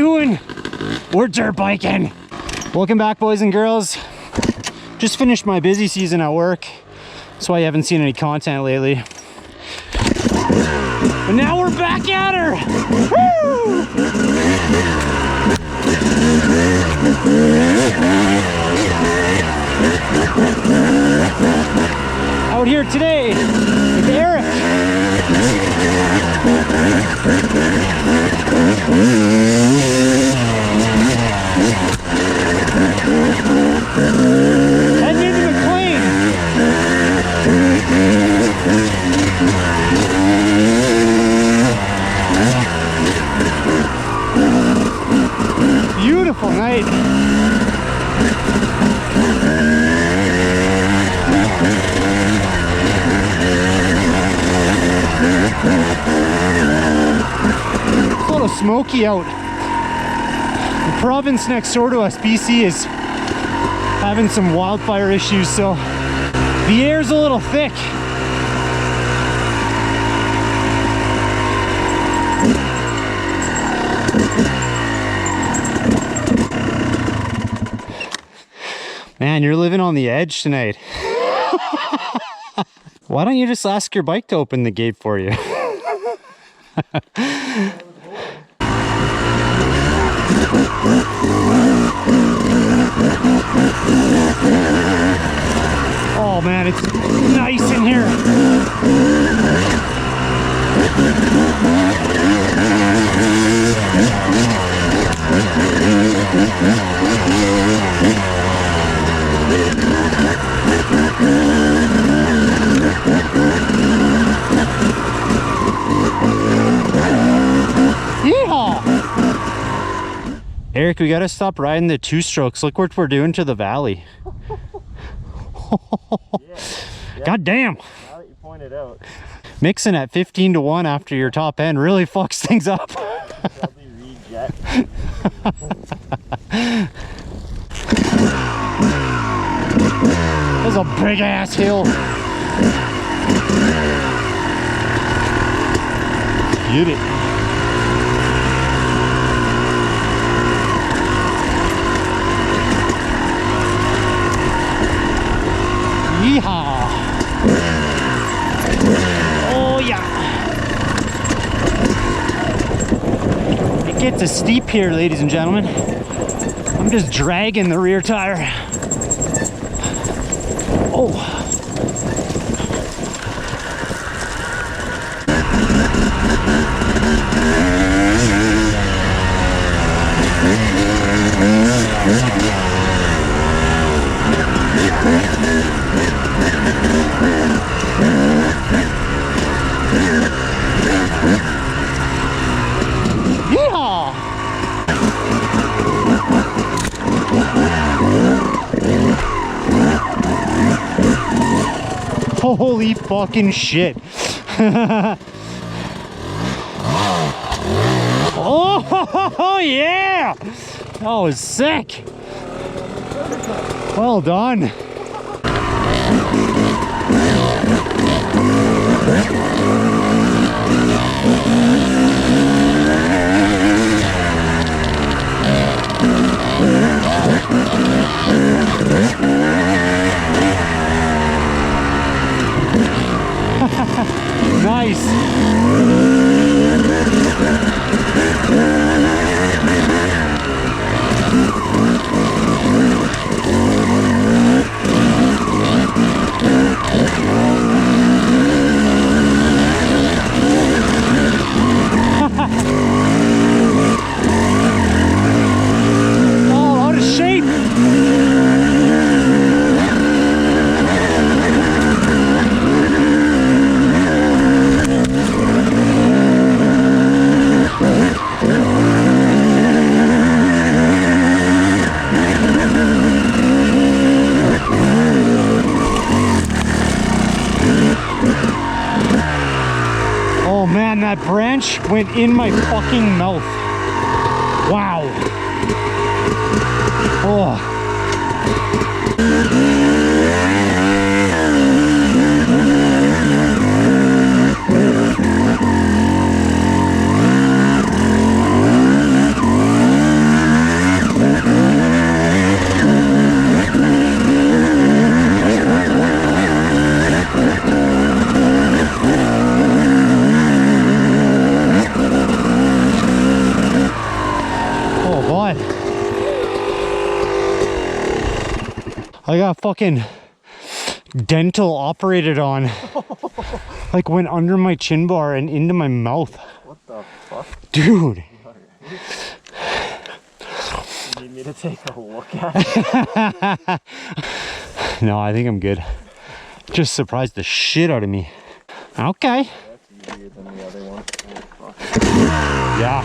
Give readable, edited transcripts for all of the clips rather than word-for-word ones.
doing? We're dirt biking. Welcome back, boys and girls. Just finished my busy season at work. That's why you haven't seen any content lately. But now we're back at her. Woo! Out here today with Eric. Heading into McLean. Beautiful night. It's a little smoky out. The province next door to us, BC, is having some wildfire issues, so the air's a little thick. Man, you're living on the edge tonight. Why don't you just ask your bike to open the gate for you? Oh man, it's nice in here. Yeehaw! Eric, we gotta stop riding the two-strokes. Look what we're doing to the valley. Yeah. God damn! Now that you pointed out. Mixing at 15 to 1 after your top end really fucks things up. There's a big ass hill. Get it. Yeehaw! Oh yeah! It gets steep here, ladies and gentlemen. I'm just dragging the rear tire. Oh! Yeehaw! Holy fucking shit. Oh yeah! That was sick. Well done. Nice. Oh, out of shape. Oh man, that branch went in my fucking mouth. Wow. Oh. I got fucking dental operated on. Like went under my chin bar and into my mouth. What the fuck? Dude. You need me to take a look at it? No, I think I'm good. Just surprised the shit out of me. Okay. That's easier than the other one. Oh, fuck. Yeah.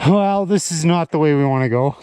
Well, this is not the way we want to go.